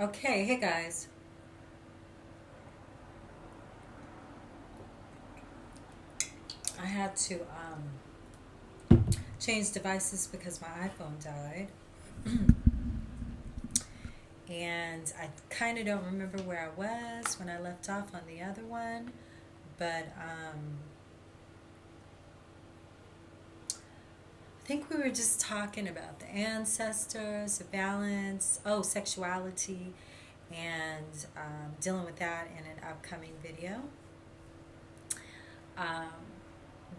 Okay, hey guys. I had to change devices because my iPhone died. And I kind of don't remember where I was when I left off on the other one. But I think we were just talking about the ancestors, the balance, sexuality, and dealing with that in an upcoming video. Um,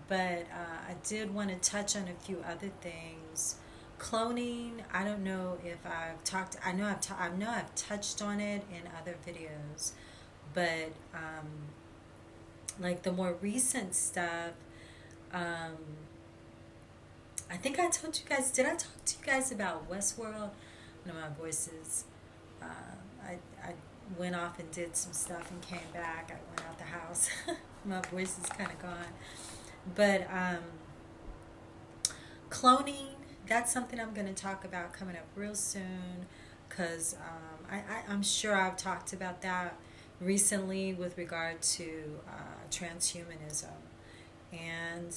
but I did want to touch on a few other things. Cloning, I don't know if I've talked. I know I've touched on it in other videos, but like the more recent stuff, um, I think I told you guys. Did I talk to you guys about Westworld? No, my voice is. Uh, I went off and did some stuff and came back. I went out the house. My voice is kind of gone. But cloning, that's something I'm going to talk about coming up real soon because I'm sure I've talked about that recently with regard to transhumanism. And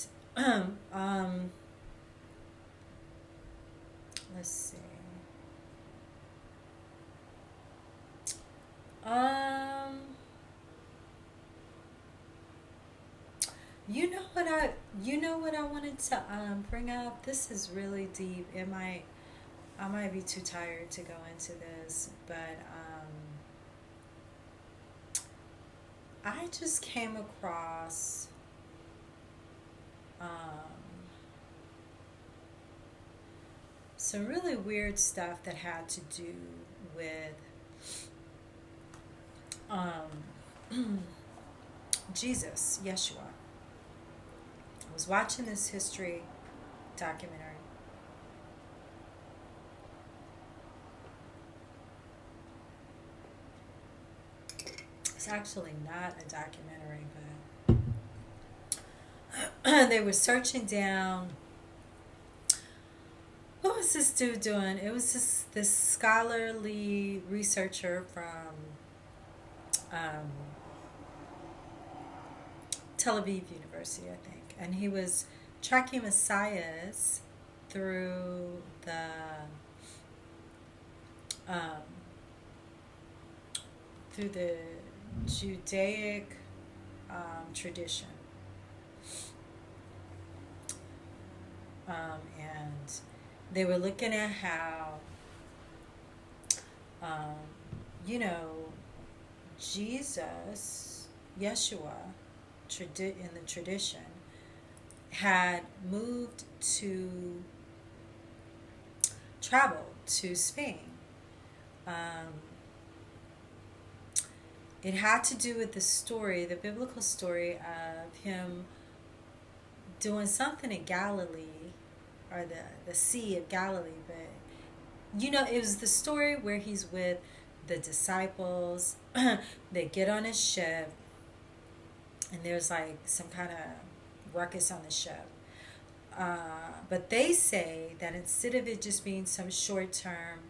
let's see. Um, you know what I wanted to bring up. This is really deep. I might be too tired to go into this, but I just came across um, some really weird stuff that had to do with um, Jesus, Yeshua. I was watching this history documentary. It's actually not a documentary, but they were searching down. What was this dude doing? It was this scholarly researcher from um, Tel Aviv University, I think, and he was tracking messiahs through um, the Judaic tradition, and they were looking at how um, you know Jesus, Yeshua, in the tradition, had moved to travel to Spain. Um, it had to do with the story, the biblical story of him doing something in Galilee, or the Sea of Galilee. But it was the story where he's with the disciples. They get on his ship, and there's like some kind of ruckus on the ship. But they say that instead of it just being some short term,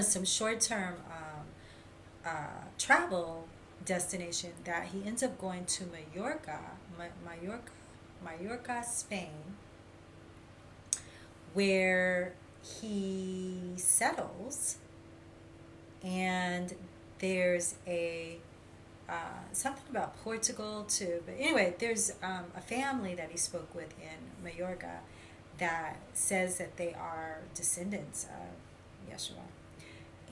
some short term travel destination, that he ends up going to Mallorca, Spain, where he settles, and there's something about Portugal too. But anyway, there's a family that he spoke with in Mallorca that says that they are descendants of Yeshua,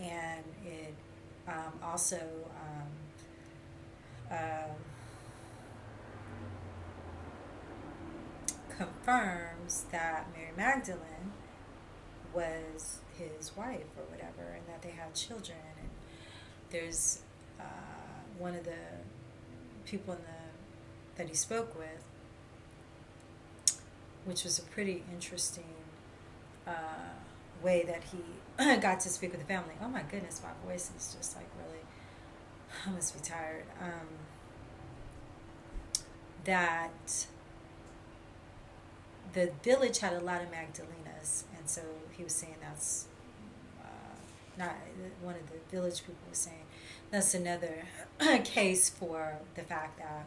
and it also uh, confirms that Mary Magdalene was his wife or whatever, and that they had children. And there's one of the people that he spoke with, which was a pretty interesting uh, way that he got to speak with the family. Oh my goodness, my voice is just like really, I must be tired. That the village had a lot of Magdalenas, and so he was saying that's not one of the village people was saying. That's another case for the fact that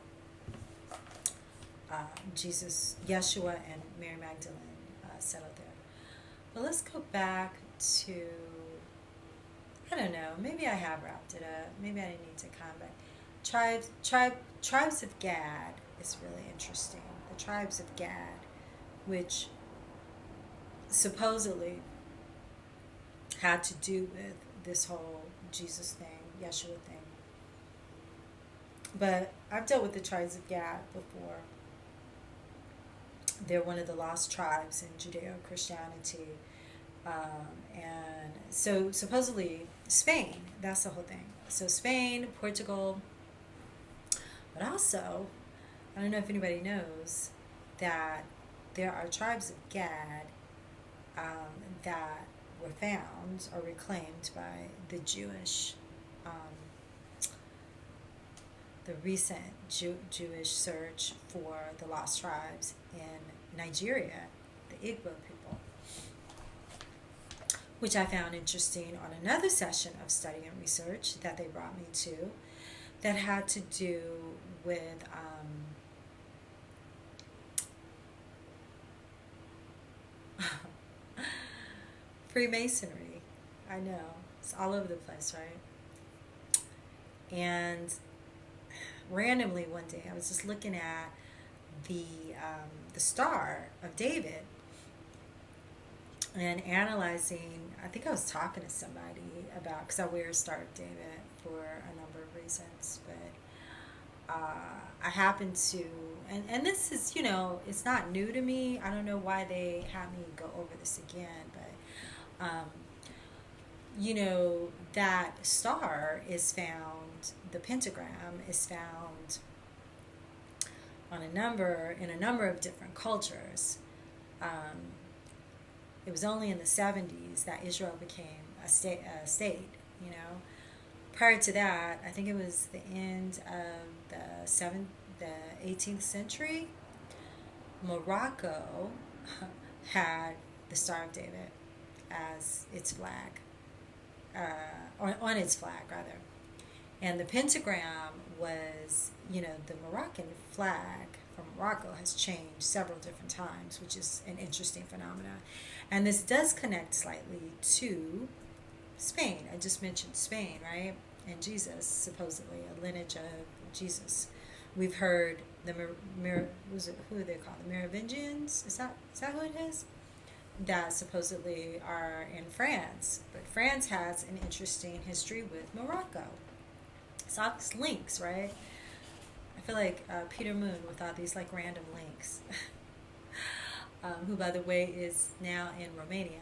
Jesus, Yeshua, and Mary Magdalene settled there. But let's go back to, I don't know, maybe I have wrapped it up. Maybe I didn't need to come back. Tribes of Gad is really interesting. The tribes of Gad, which supposedly had to do with this whole Jesus thing, Yeshua thing. But I've dealt with the tribes of Gad before. They're one of the lost tribes in Judeo-Christianity. And so supposedly Spain, that's the whole thing. So Spain, Portugal, but also, I don't know if anybody knows that there are tribes of Gad that were found or reclaimed by the Jewish, the recent Jewish search for the lost tribes in Nigeria, the Igbo people, which I found interesting on another session of study and research that they brought me to, that had to do with Freemasonry. I know, it's all over the place, right? And randomly one day I was just looking at the Star of David and analyzing. I think I was talking to somebody about, because I wear a Star of David for a number of reasons, but I happened to, and this is, it's not new to me. I don't know why they had me go over this again, but that star is found, the pentagram is found in a number of different cultures. It was only in the 70s that Israel became a state. Prior to that, I think it was the end of the 18th century, Morocco had the Star of David as its flag, on its flag rather, and the pentagram was, the Moroccan flag from Morocco has changed several different times, which is an interesting phenomenon, and this does connect slightly to Spain. I just mentioned Spain, right? And Jesus, supposedly a lineage of Jesus. We've heard the who are they called? The Merovingians? Is that who it is? That supposedly are in France, but France has an interesting history with Morocco. It's all these links, right? I feel like Peter Moon with all these like random links, who by the way is now in Romania,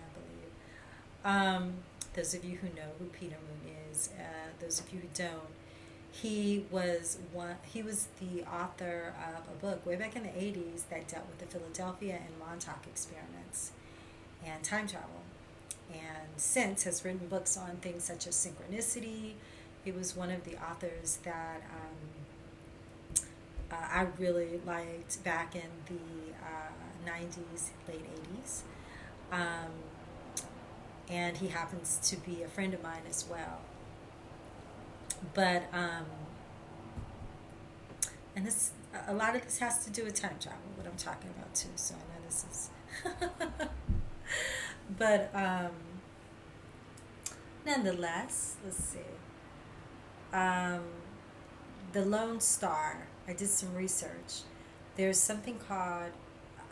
I believe. Those of you who know who Peter Moon is, those of you who don't, he was the author of a book way back in the 80s that dealt with the Philadelphia and Montauk experiments and time travel, and since has written books on things such as synchronicity. He was one of the authors that I really liked back in the 90s, late 80s, and he happens to be a friend of mine as well. But and this, a lot of this has to do with time travel, what I'm talking about too, so I know this is but nonetheless, let's see. The Lone Star, I did some research. There's something called,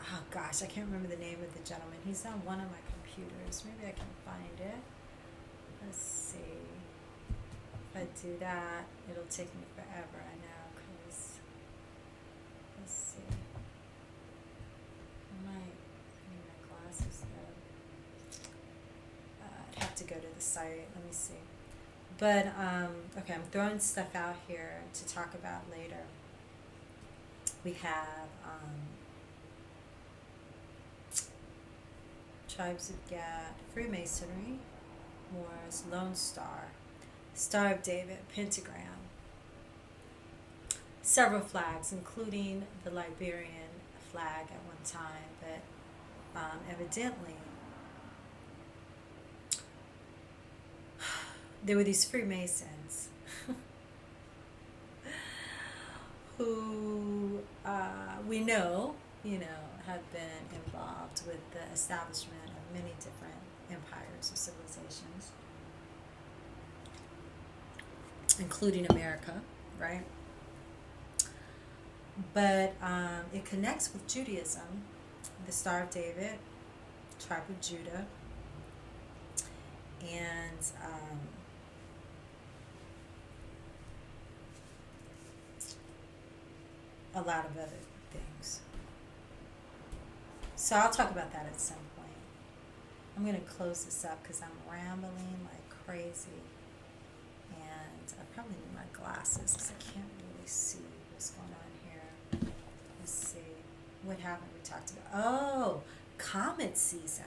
oh gosh, I can't remember the name of the gentleman. He's on one of my computers. Maybe I can find it. Let's see. If I do that, it'll take me forever, I know, because, let's see. I need my glasses though. I'd have to go to the site. Let me see. But, okay, I'm throwing stuff out here to talk about later. We have Tribes of Gad, Freemasonry, Moors, Lone Star, Star of David, Pentagram, several flags, including the Liberian flag at one time, but evidently there were these Freemasons who we know, have been involved with the establishment of many different empires or civilizations, including America, right? But it connects with Judaism, the Star of David, tribe of Judah, and a lot of other things. So I'll talk about that at some point. I'm going to close this up because I'm rambling like crazy. And I probably need my glasses because I can't really see what's going on here. Let's see. What haven't we talked about? Oh, comet season.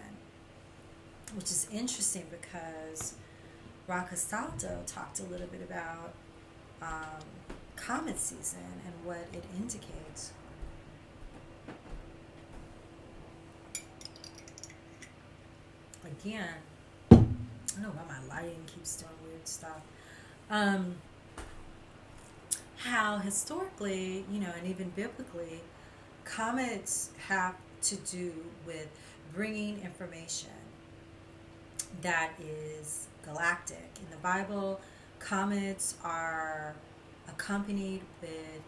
Which is interesting because Castaldo talked a little bit about comet season and what it indicates. Again, I don't know why my lighting keeps doing weird stuff. How historically, and even biblically, comets have to do with bringing information that is galactic. In the Bible, comets are accompanied with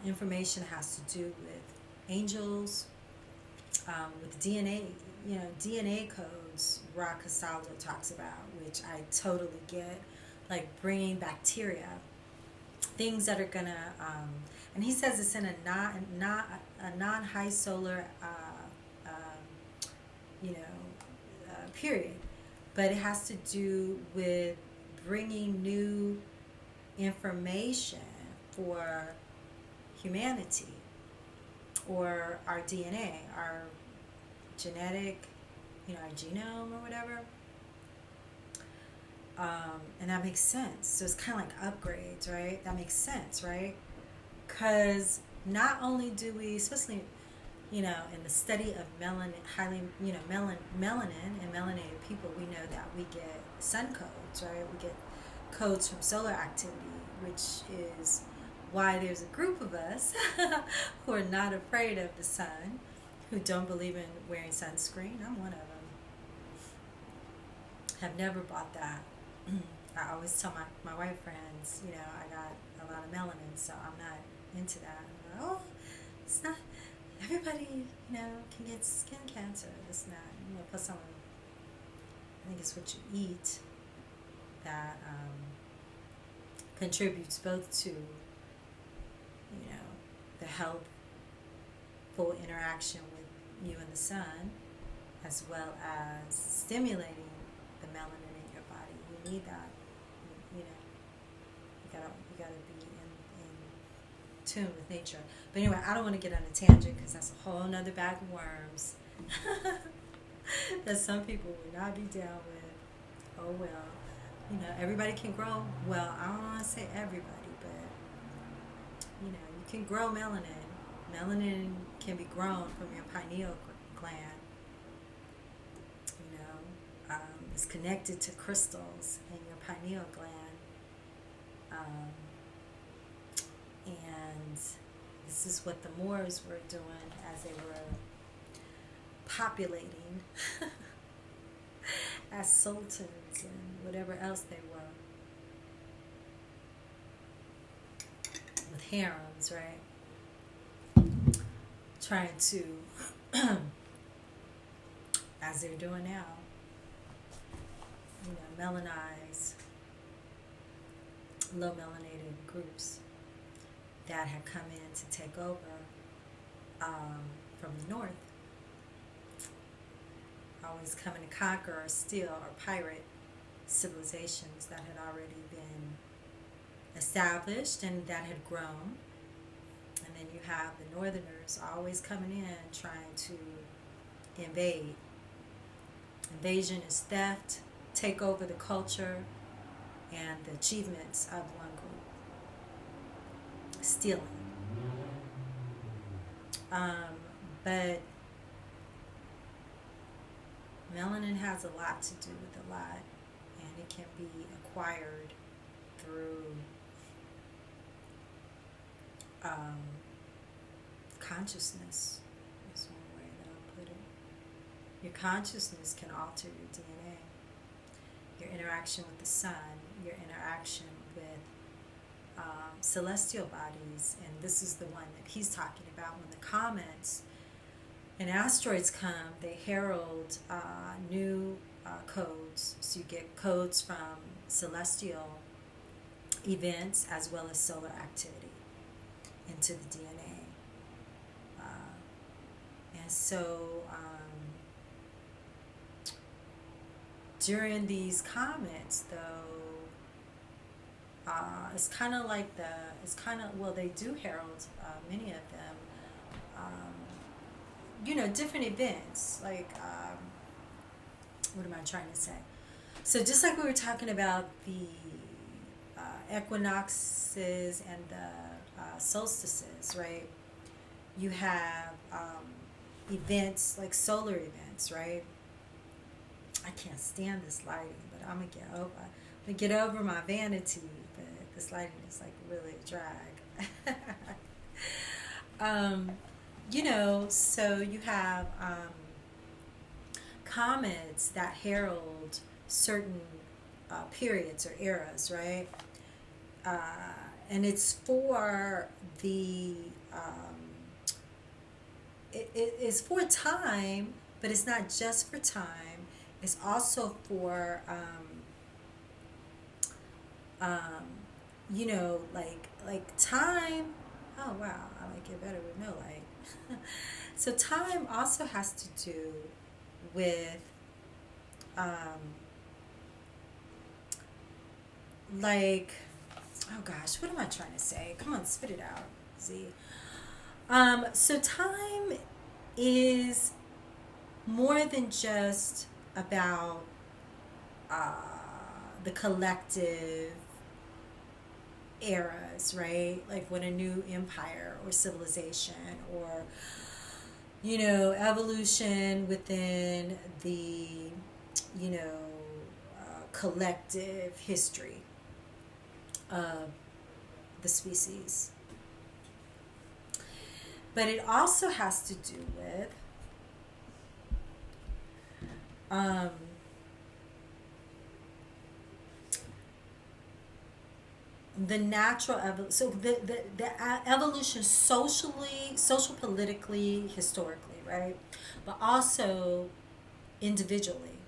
information that has to do with angels, with DNA, DNA codes. Castaldo talks about, which I totally get, like bringing bacteria, things that are gonna, and he says it's in a non-high solar, period, but it has to do with bringing new information for humanity, or our DNA, our genetic, our genome or whatever. And that makes sense. So it's kind of like upgrades, right? That makes sense, right? Because not only do we, especially, in the study of melanin, melanin and melanated people, we know that we get sun codes, right? We get codes from solar activity, which is why there's a group of us who are not afraid of the sun, who don't believe in wearing sunscreen. I'm one of them. Have never bought that. I always tell my white friends, I got a lot of melanin, so I'm not into that. I'm like, oh, it's not, everybody, can get skin cancer. It's not, plus I think it's what you eat that contributes both to, the helpful interaction with you and the sun, as well as stimulating the melanin in your body. You need that. You gotta be in tune with nature. But anyway, I don't want to get on a tangent because that's a whole nother bag of worms that some people would not be down with. Oh well, everybody can grow. Well, I don't want to say everybody, but you can grow melanin. Melanin can be grown from your pineal gland. It's connected to crystals in your pineal gland. And this is what the Moors were doing as they were populating as sultans and whatever else they were. With harems, right? Trying to, as they're doing now, melanize low melanated groups that had come in to take over from the north, always coming to conquer or steal or pirate civilizations that had already been established and that had grown. And then you have the northerners always coming in trying to invade. Invasion is theft, take over the culture and the achievements of one group. Stealing. But melanin has a lot to do with a lot, and It can be acquired through consciousness, is one way that I'll put it. Your consciousness can alter your DNA. Your interaction with the sun, your interaction with celestial bodies, and this is the one that he's talking about. When the comets and asteroids come, they herald new codes. So you get codes from celestial events as well as solar activity into the DNA. And so during these comets, though, it's kind of like well, they do herald, many of them, different events, like, what am I trying to say? So just like we were talking about the equinoxes and the solstices, right? You have events like solar events, right? I can't stand this lighting, but I'm gonna get over my vanity. But this lighting is like really a drag. So you have comets that herald certain periods or eras, right? And it's for the it's for time, but it's not just for time. It's also for like time. Oh wow, I like it better with no light. So time also has to do with like, oh gosh, what am I trying to say? Come on, spit it out, Z. So time is more than just about the collective eras, right? Like when a new empire or civilization or, evolution within the, collective history of the species. But it also has to do with the natural evolution. So the evolution socially, social, politically, historically, right? But also individually.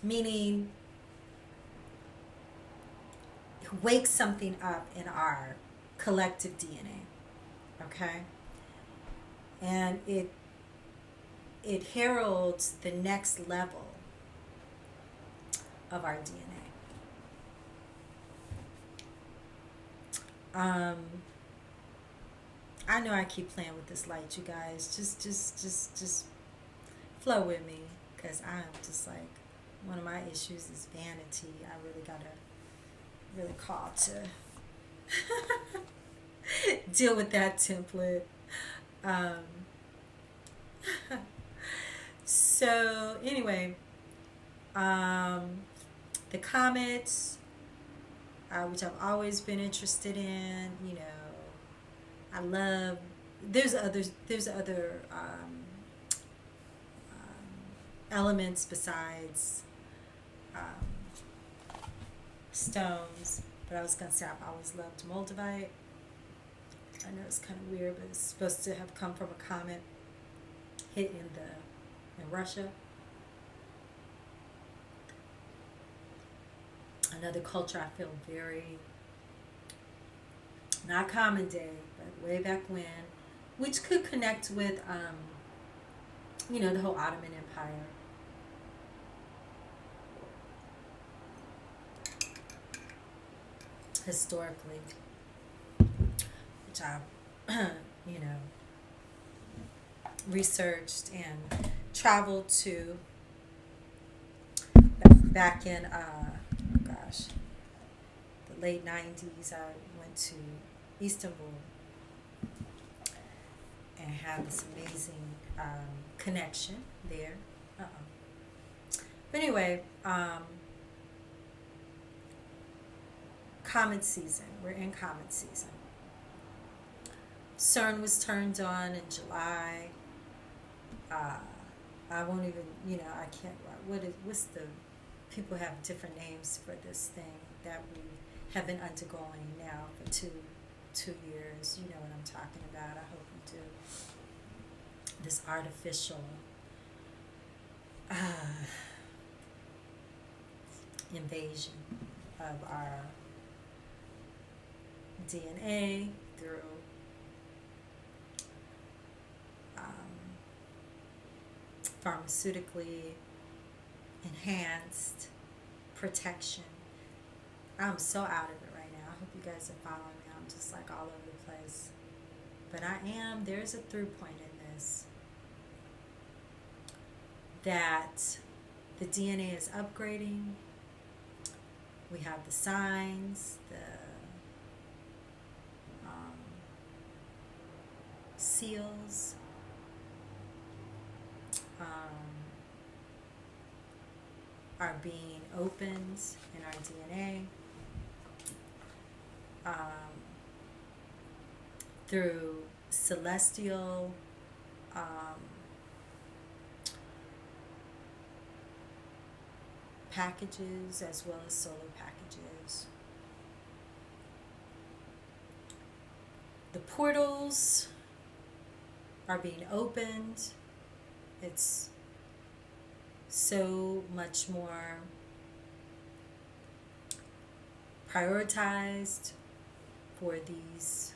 Meaning wake something up in our collective DNA, okay? And it heralds the next level of our DNA. I know I keep playing with this light, you guys. Just flow with me, because I'm just like, one of my issues is vanity. I really gotta call to deal with that template. So anyway, the comets, which I've always been interested in. I love. There's other elements besides stones, but I was gonna say I've always loved moldavite. I know it's kind of weird, but it's supposed to have come from a comet hit in Russia. Another culture I feel very not common day, but way back when, which could connect with the whole Ottoman Empire. Historically, which I researched and traveled to back in the late 90s. I went to Istanbul and had this amazing connection there. But anyway, comet season. We're in comet season. CERN was turned on in July. Uh, I won't even, I can't. What's the? People have different names for this thing that we have been undergoing now for two years. You know what I'm talking about. I hope you do. This artificial invasion of our DNA through pharmaceutically enhanced protection. I'm so out of it right now. I hope you guys are following me. I'm just like all over the place. But there's a through point in this. That the DNA is upgrading. We have the signs, the seals, are being opened in our DNA through celestial packages as well as solar packages. The portals are being opened. It's so much more prioritized for these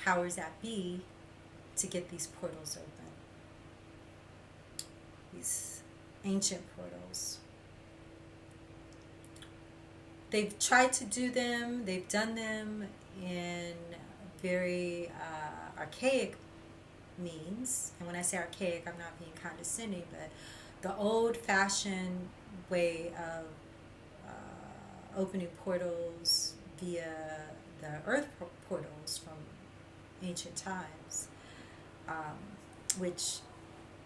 powers that be to get these portals open. These ancient portals. They've tried to do them, they've done them in very archaic means. And when I say archaic, I'm not being condescending, but the old-fashioned way of opening portals via the earth portals from ancient times, which,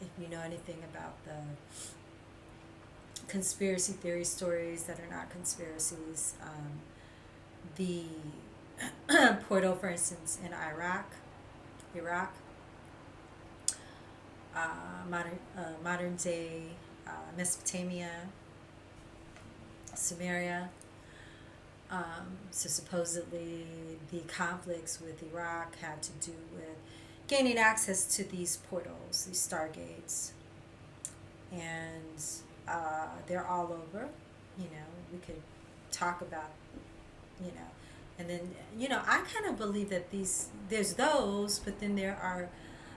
if you know anything about the conspiracy theory stories that are not conspiracies, the portal, for instance, in Iraq, modern day Mesopotamia, Samaria. So supposedly the conflicts with Iraq had to do with gaining access to these portals, these stargates. And they're all over. We could talk about, and then, I kind of believe that there's those, but then there are,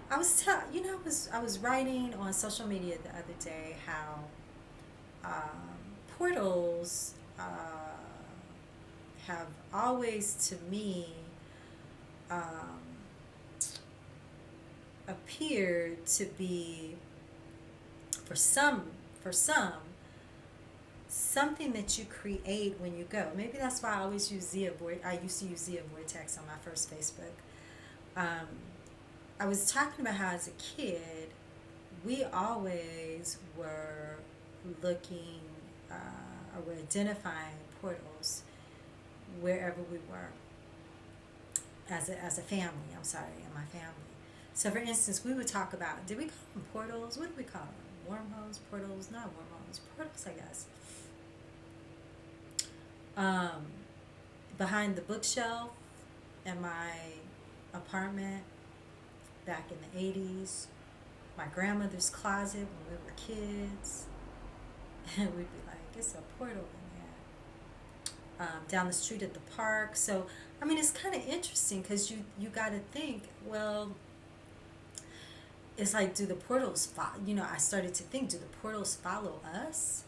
I was writing on social media the other day how portals have always, to me, appeared to be, for some, something that you create when you go. Maybe that's why I always use I used to use Zia Vortex on my first Facebook. I was talking about how as a kid, we always were looking or were identifying portals wherever we were as a family. I'm sorry, in my family. So, for instance, we would talk about, did we call them portals? What did we call them? Wormholes, portals, not wormholes, portals, I guess. Behind the bookshelf in my apartment back in the 80s, my grandmother's closet when we were kids, and we'd be like, it's a portal in there. Down the street at the park. So, it's kind of interesting because you got to think, well, it's like, do the portals follow? I started to think, do the portals follow us?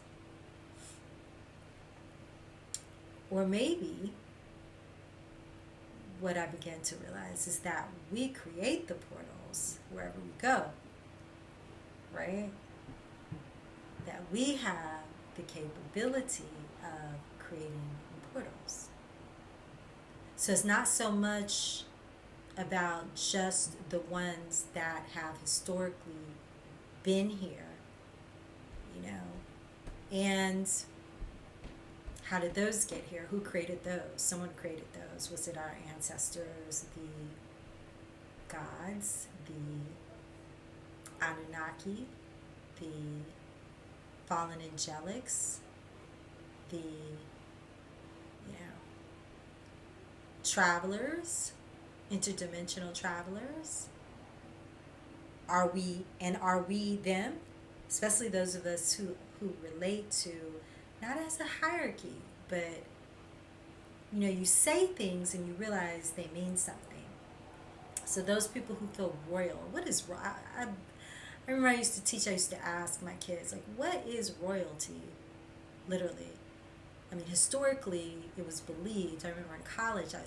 Or maybe what I began to realize is that we create the portals wherever we go, right? That we have the capability of creating portals. So it's not so much about just the ones that have historically been here, And how did those get here? Who created those? Someone created those. Was it our ancestors, the gods, the Anunnaki, the fallen angelics, the, travelers, interdimensional travelers? Are we them? Especially those of us who relate to, not as a hierarchy, but you say things and you realize they mean something. So those people who feel royal, what is I remember I used to ask my kids, like, what is royalty? Literally. I mean, historically, it was believed. I remember in college, I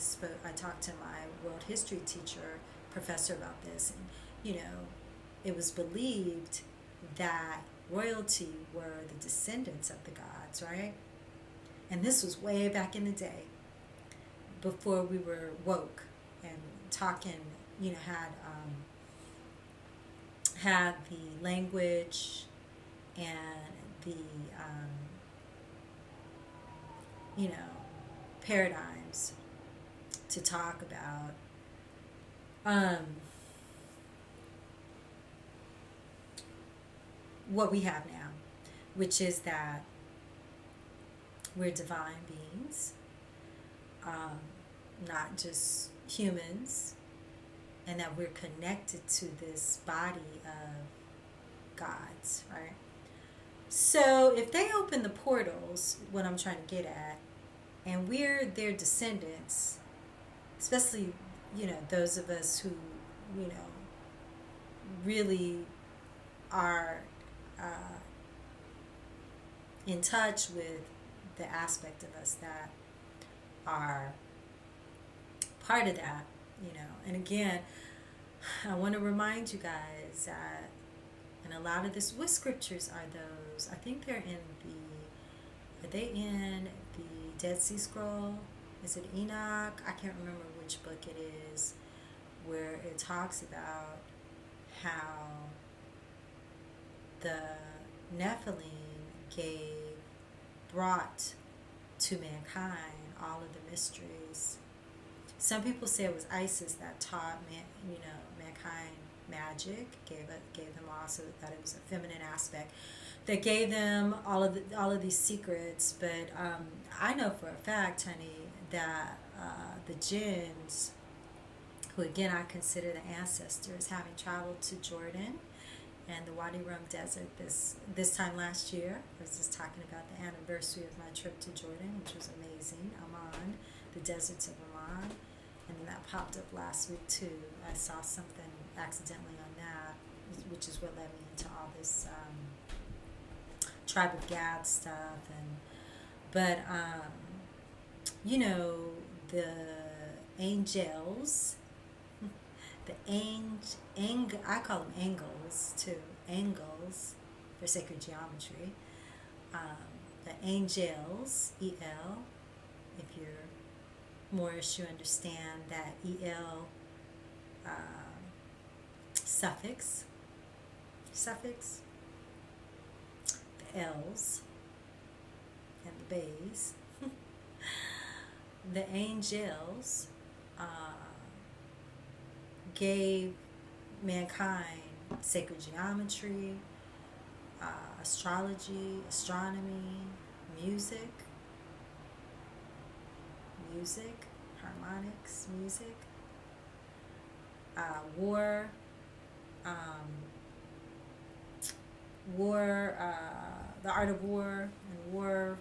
talked to my world history professor about this, and it was believed that royalty were the descendants of the gods, right? And this was way back in the day, before we were woke and talking. Had the language and the paradigms to talk about what we have now, which is that we're divine beings, not just humans, and that we're connected to this body of gods, right? So if they open the portals, what I'm trying to get at, and we're their descendants, especially, those of us who, really are in touch with the aspect of us that are part of that, And again, I want to remind you guys that, and a lot of this, what scriptures are those? I think they're are they in the Dead Sea Scroll? Is it Enoch? I can't remember which book it is, where it talks about how the Nephilim brought to mankind all of the mysteries. Some people say it was Isis that taught mankind magic, gave them also that it was a feminine aspect that gave them all of these secrets. But I know for a fact, honey, that the jinns, who again I consider the ancestors, having traveled to Jordan and the Wadi Rum Desert this time last year. I was just talking about the anniversary of my trip to Jordan, which was amazing. Amman, the deserts of Amman. And then that popped up last week too. I saw something accidentally on that, which is what led me into all this Tribe of Gad stuff. But the angels, I call them angles too, angles for sacred geometry. The angels, EL, if you're Moorish, you understand that EL suffix, the L's and the bays. The angels gave mankind sacred geometry, astrology, astronomy, music, harmonics, music, war, the art of war and war,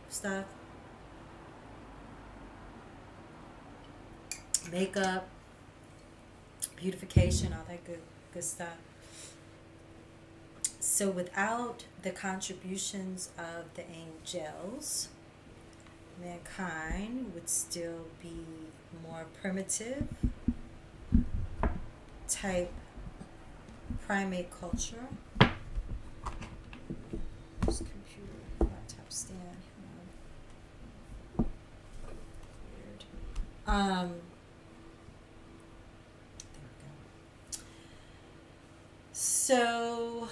stuff, makeup, beautification, all that good stuff. So without the contributions of the angels, mankind would still be more primitive type primate culture. This computer laptop stand. Weird. There we go. So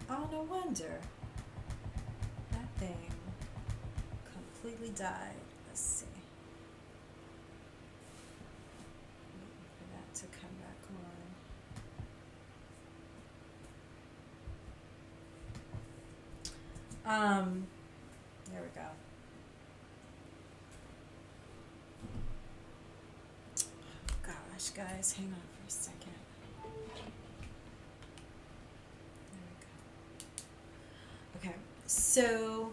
Oh, no wonder. That thing completely died. Let's see. Waiting for that to come back on. There we go. Gosh, guys, hang on for a second. There we go. Okay, so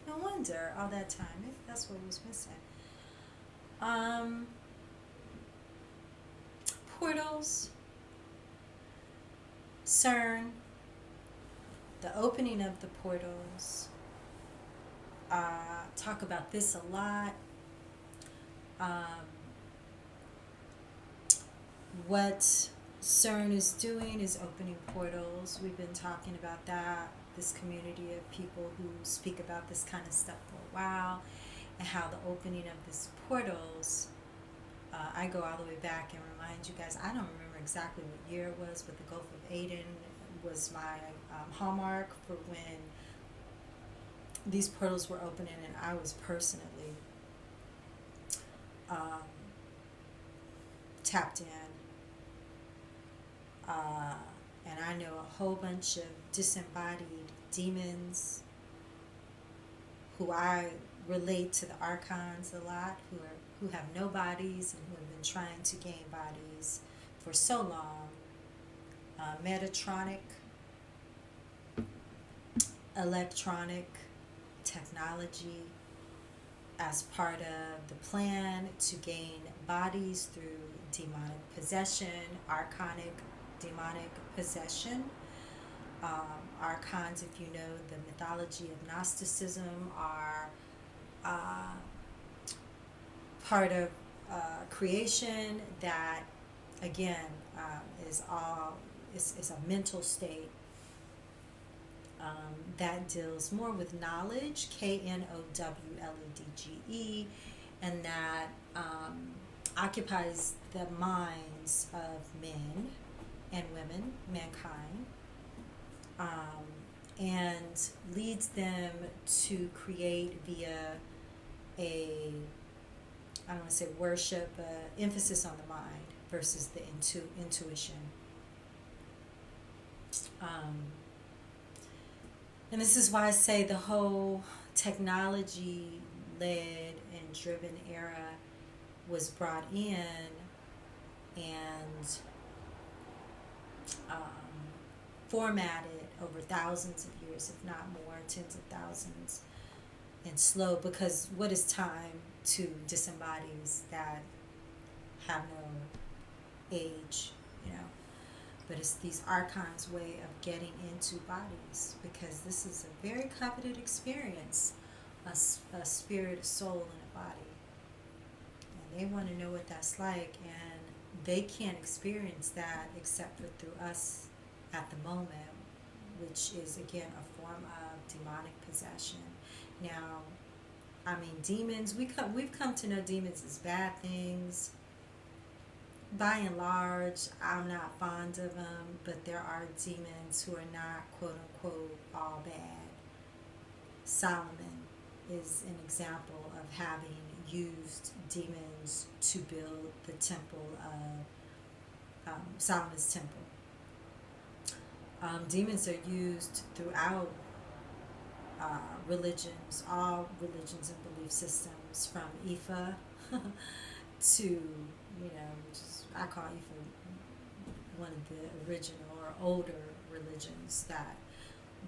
no wonder all that time. Maybe that's what was missing. Um, Portals, CERN, the opening of the portals. Talk about this a lot. Um, what CERN is doing is opening portals. We've been talking about that, this community of people who speak about this kind of stuff for a while, and how the opening of these portals, I go all the way back and remind you guys, I don't remember exactly what year it was, but the Gulf of Aden was my hallmark for when these portals were opening, and I was personally tapped in. And I know a whole bunch of disembodied demons who I relate to the archons a lot, who have no bodies and who have been trying to gain bodies for so long. Metatronic, electronic technology as part of the plan to gain bodies through demonic possession, archonic demonic possession. Archons, if you know the mythology of Gnosticism, are part of creation that, again, is a mental state that deals more with knowledge, KNOWLEDGE, and that occupies the minds of men and women, mankind, and leads them to create via a, I don't want to say worship, emphasis on the mind versus the intuition. And this is why I say the whole technology-led and driven era was brought in and formatted over thousands of years, if not more, tens of thousands, and slow, because what is time to disembodies that have no age, you know? But it's these archons' way of getting into bodies, because this is a very coveted experience, a spirit, a soul, and a body. And they want to know what that's like, and they can't experience that except for through us at the moment, which is, again, a form of demonic possession. Now, I mean, demons, we've come to know demons as bad things. By and large, I'm not fond of them, but there are demons who are not, quote unquote, all bad. Solomon is an example of having used demons to build the temple of Solomon's temple. Demons are used throughout religions, all religions and belief systems, from Ifa to, you know, which is, I call Ifa one of the original or older religions that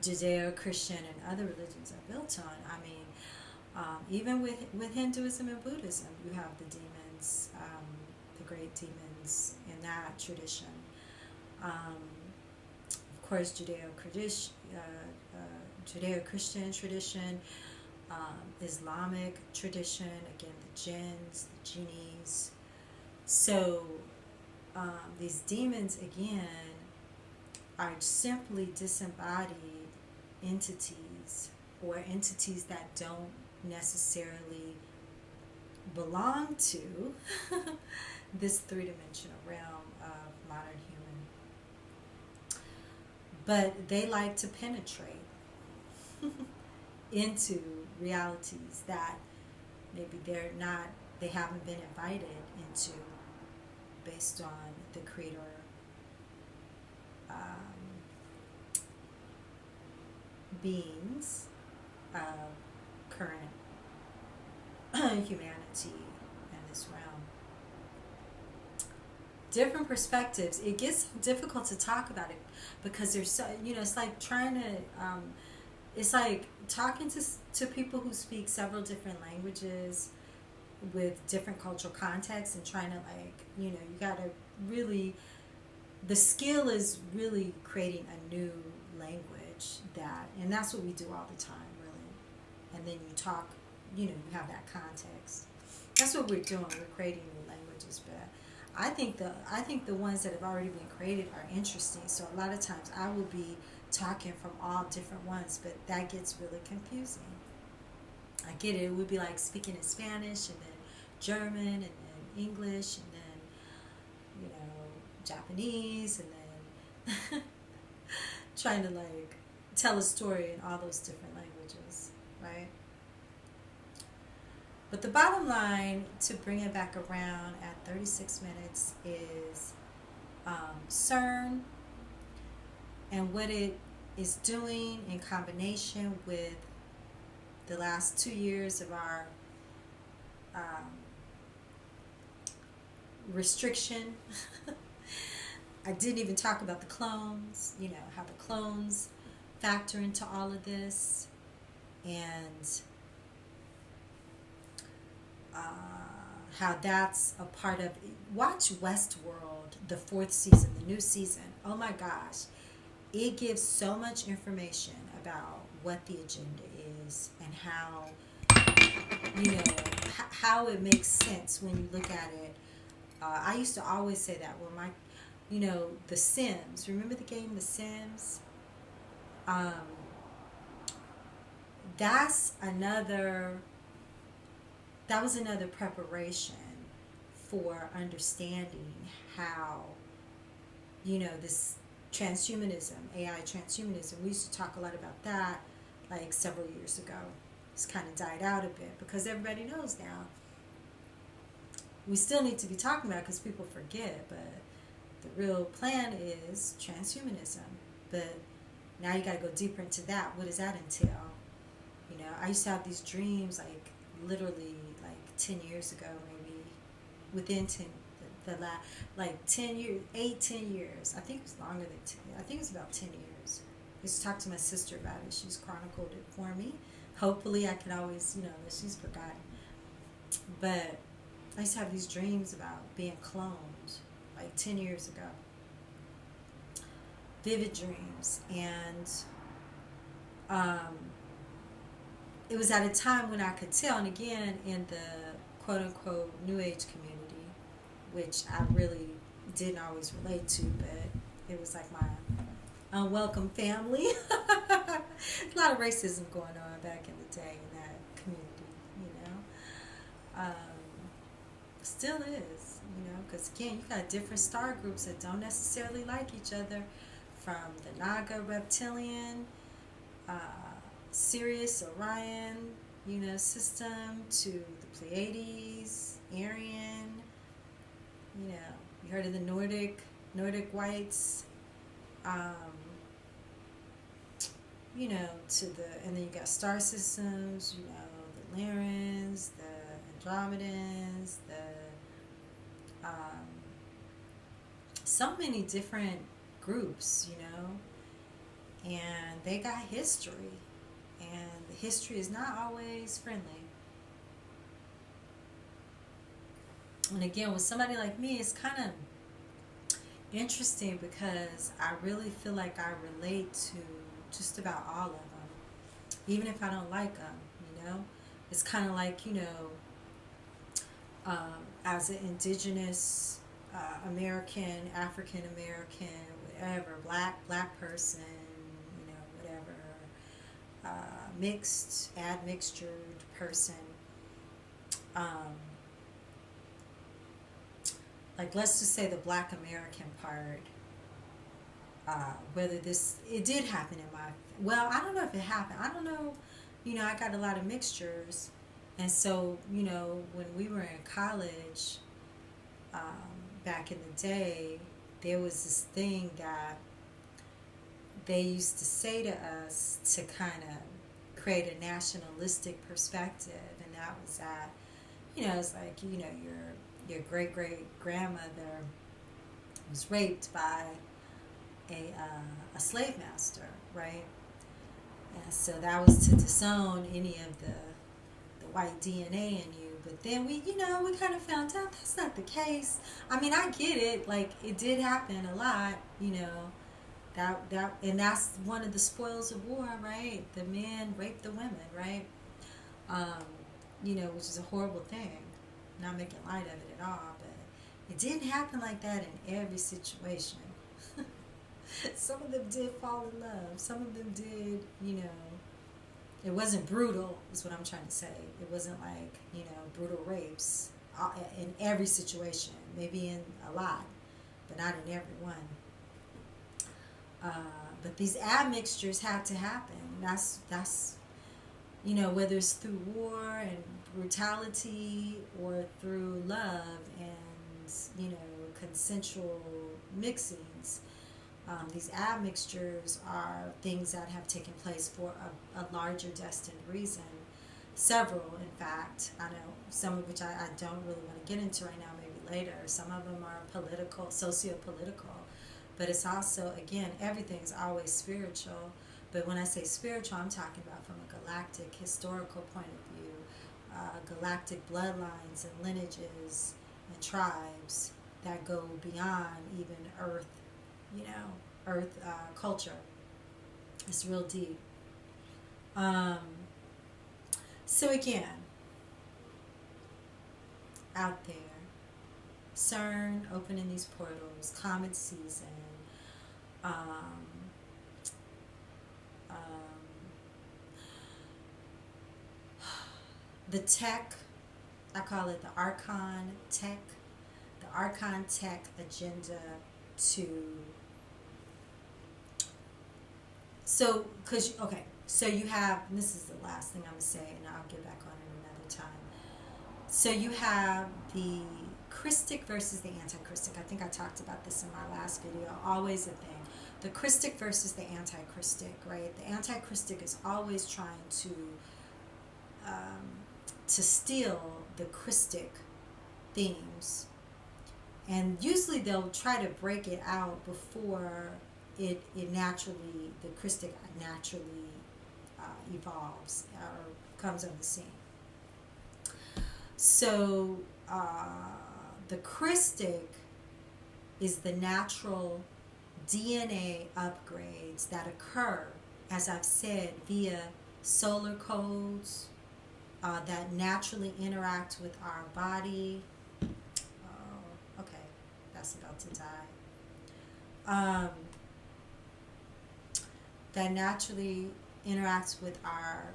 Judeo-Christian and other religions are built on. I mean, even with Hinduism and Buddhism, you have the demons, the great demons in that tradition. Of course, Judeo-Christian tradition, Islamic tradition, again, the jinns, the genies. So these demons, again, are simply disembodied entities, or entities that don't necessarily belong to this three-dimensional realm of modern human. but they like to penetrate into realities that maybe they haven't been invited into based on the creator beings of current humanity in this realm. Different perspectives. It gets difficult to talk about it because there's so, it's like trying to it's like talking to people who speak several different languages with different cultural contexts and trying to, like, you gotta really, the skill is really creating a new language and that's what we do all the time, really. And then you talk, you have that context. That's what we're doing. We're creating new languages, but I think the ones that have already been created are interesting. So a lot of times I will be talking from all different ones, but that gets really confusing. I get it. It would be like speaking in Spanish and then German and then English and then Japanese and then trying to, like, tell a story in all those different languages, right? But the bottom line, to bring it back around at 36 minutes, is CERN and what it is doing in combination with the last 2 years of our restriction. I didn't even talk about the clones, how the clones factor into all of this, and how that's a part of. Watch Westworld, the 4th season, the new season. Oh my gosh, it gives so much information about what the agenda is and how how it makes sense when you look at it. I used to always say that when The Sims. Remember the game The Sims? That was another preparation for understanding how, this transhumanism, AI transhumanism, we used to talk a lot about that like several years ago. It's kind of died out a bit because everybody knows now. We still need to be talking about it because people forget, but the real plan is transhumanism. But now you got to go deeper into that. What does that entail? I used to have these dreams, like, literally, like, 10 years ago, maybe, within 10 years, 10 years. I think it was longer than 10. I think it was about 10 years. I used to talk to my sister about it. She's chronicled it for me. Hopefully I can always, that she's forgotten. But I used to have these dreams about being cloned, like 10 years ago. Vivid dreams. And it was at a time when I could tell, and again, in the quote-unquote New Age community, which I really didn't always relate to, but it was like my unwelcome family. A lot of racism going on back in the day in that community, Still is, because again, you got different star groups that don't necessarily like each other, from the Naga reptilian, Sirius, Orion, system, to the Pleiades, Aryan, you heard of the Nordic whites, and then you got star systems, the Lyrans, the Andromedans, so many different groups, and they got history, and the history is not always friendly. And again, with somebody like me, it's kind of interesting because I really feel like I relate to just about all of them, even if I don't like them. It's kind of like, as an indigenous American, African American, whatever, black person, whatever, mixed, admixtured person, like, let's just say the Black American part, Whether it did happen in my, well, I don't know if it happened. I don't know. I got a lot of mixtures. And so, when we were in college, back in the day, there was this thing that they used to say to us to kind of create a nationalistic perspective. And that was that, it's like, your great great grandmother was raped by a slave master, right? And so that was to disown any of the white DNA in you. But then we kind of found out that's not the case. I mean, I get it. Like, it did happen a lot, and that's one of the spoils of war, right? The men rape the women, right? Which is a horrible thing. Not making light of it at all, but it didn't happen like that in every situation. Some of them did fall in love. Some of them did, it wasn't brutal, is what I'm trying to say. It wasn't like, brutal rapes in every situation. Maybe in a lot, but not in every one. But these admixtures had to happen. That's whether it's through war and brutality or through love and, consensual mixings. These admixtures are things that have taken place for a larger destined reason. Several, in fact. I know some of which I don't really want to get into right now, maybe later. Some of them are political, socio-political. But it's also, again, everything's always spiritual. But when I say spiritual, I'm talking about from a galactic, historical point of view. Galactic bloodlines and lineages and tribes that go beyond even Earth, Earth culture. It's real deep. So again, out there, CERN opening these portals, comet season, the tech, I call it the Archon tech agenda to, so you have, and this is the last thing I'm going to say, and I'll get back on it another time. So you have the Christic versus the anti-Christic. I think I talked about this in my last video. Always a thing. The Christic versus the anti-Christic, right? The anti-Christic is always trying to steal the Christic themes. And usually they'll try to break it out before it naturally, the Christic naturally evolves or comes on the scene. So the Christic is the natural DNA upgrades that occur, as I've said, via solar codes that naturally interact with our body. Oh, okay, that's about to die. That naturally interacts with our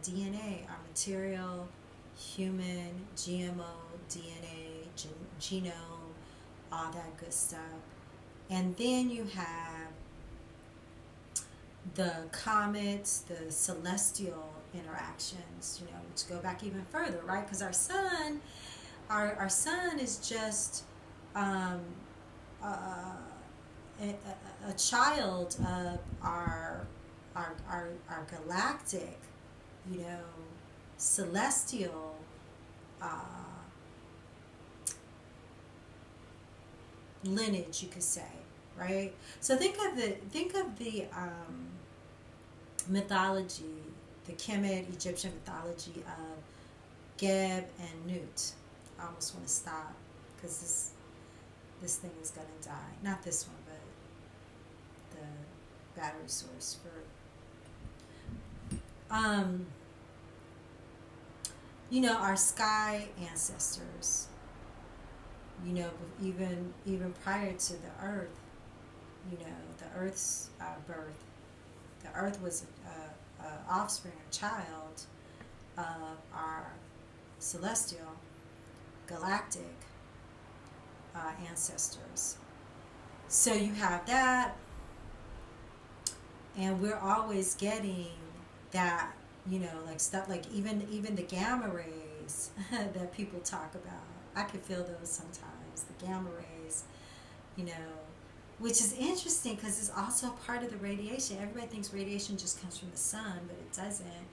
DNA, our material, human, GMO, DNA, genome, all that good stuff. And then you have the comets, the celestial interactions, which go back even further, right? Because our sun is just a child of our galactic, celestial lineage, you could say, right? So think of the mythology, the Kemet Egyptian mythology of Geb and Nut. I almost want to stop because this thing is gonna die. Not this one, but the battery source for our sky ancestors, even prior to the earth, the earth's birth. The earth was a offspring, a child of our celestial galactic ancestors. So you have that, and we're always getting that, like stuff like even the gamma rays that people talk about. I can feel those sometimes, the gamma rays, you know, which is interesting because it's also part of the radiation. Everybody thinks radiation just comes from the sun, but it doesn't.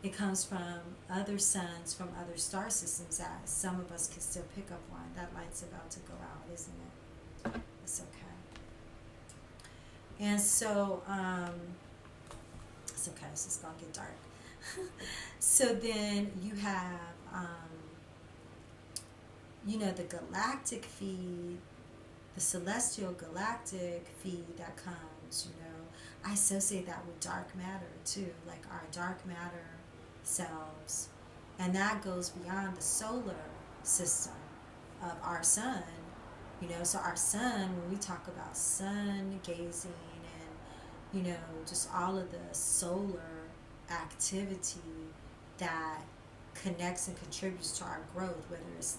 It comes from other suns, from other star systems that some of us can still pick up on. That light's about to go out, isn't it? It's okay. And so, it's okay, it's just gonna get dark. So then you have, the galactic feed, the celestial galactic feed that comes, I associate that with dark matter too, like our dark matter selves. And that goes beyond the solar system of our sun. So our sun, when we talk about sun gazing and, just all of the solar activity that connects and contributes to our growth, whether it's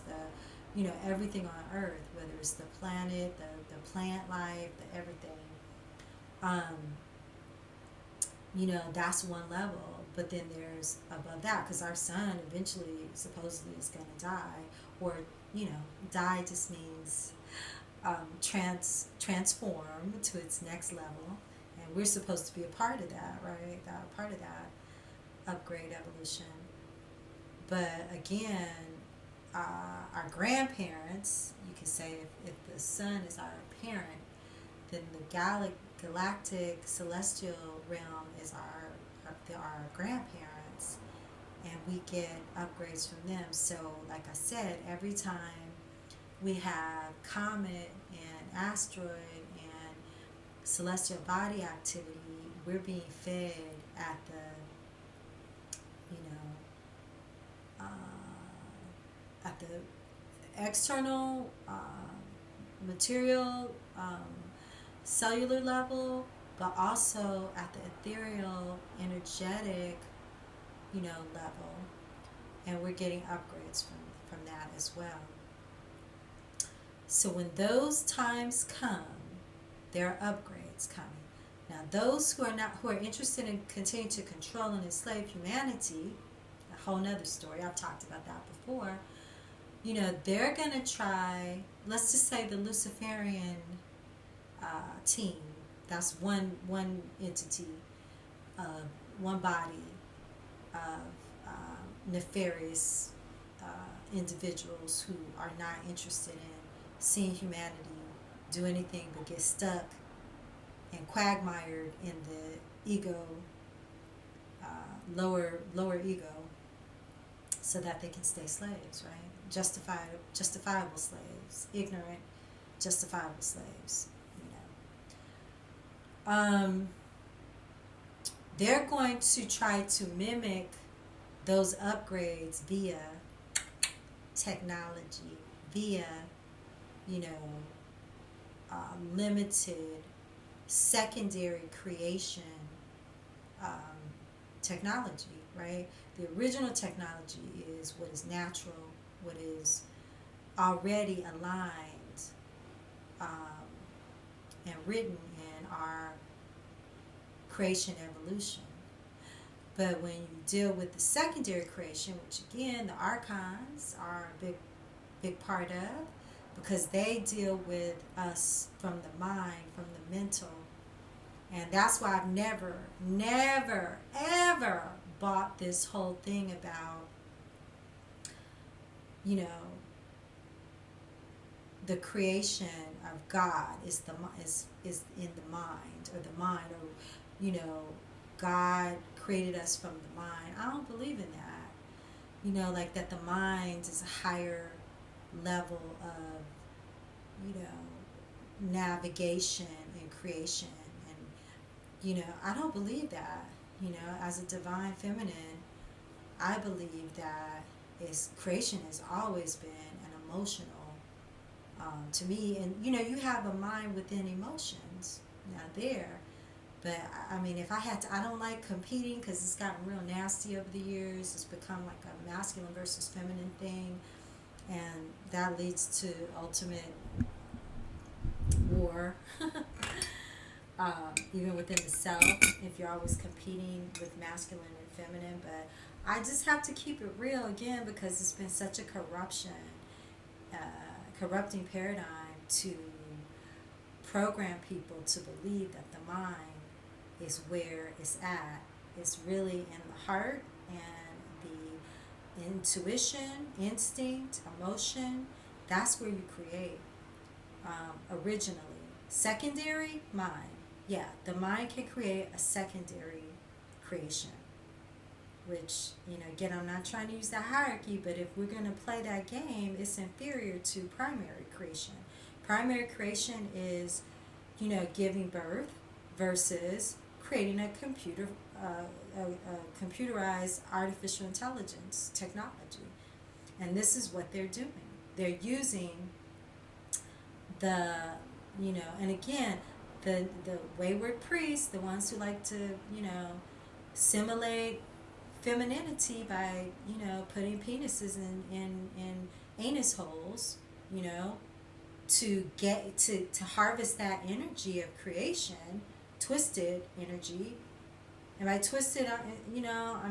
everything on earth, whether it's the planet, the plant life, the everything. That's one level, but then there's above that, because our sun eventually supposedly is going to die, or die just means transform to its next level, and we're supposed to be a part of that, right? That part of that upgrade evolution. But again, our grandparents, you can say, if the sun is our parent, then the galactic celestial realm is our grandparents, and we get upgrades from them. So like I said, every time we have comet and asteroid and celestial body activity, we're being fed at the at the external material cellular level, but also at the ethereal energetic level, and we're getting upgrades from that as well. So when those times come, there are upgrades coming. Now those who are interested in continuing to control and enslave humanity, a whole nother story, I've talked about that before, they're going to try, let's just say the Luciferian team, that's one entity, one body of nefarious individuals who are not interested in seeing humanity do anything but get stuck and quagmired in the ego, lower ego, so that they can stay slaves, right? Justifiable slaves, ignorant, justifiable slaves. They're going to try to mimic those upgrades via technology, via limited secondary creation technology, right? The original technology is what is natural, what is already aligned and written in our creation evolution. But when you deal with the secondary creation, which again the archons are a big part of, because they deal with us from the mind, from the mental. And that's why I've never, ever bought this whole thing about, the creation of God is in the mind, or the mind, or, God created us from the mind. I don't believe in that. Like that the mind is a higher level of, navigation and creation. And, I don't believe that. As a divine feminine, I believe that creation has always been an emotional, to me. And, you have a mind within emotions now there. But, I mean, if I had to, I don't like competing because it's gotten real nasty over the years. It's become like a masculine versus feminine thing. And that leads to ultimate war, even within the self, if you're always competing with masculine and feminine. But I just have to keep it real again, because it's been such a corrupting paradigm to program people to believe that the mind is where it's at. It's really in the heart, and the intuition, instinct, emotion. That's where you create originally. Secondary, mind. Yeah, the mind can create a secondary creation. Which, again, I'm not trying to use that hierarchy, but if we're going to play that game, it's inferior to primary creation. Primary creation is, giving birth versus creating a computerized artificial intelligence technology. And this is what they're doing. They're using the, and again, the wayward priests, the ones who like to, simulate femininity by, putting penises in anus holes, to get to harvest that energy of creation, twisted energy. And by twisted, I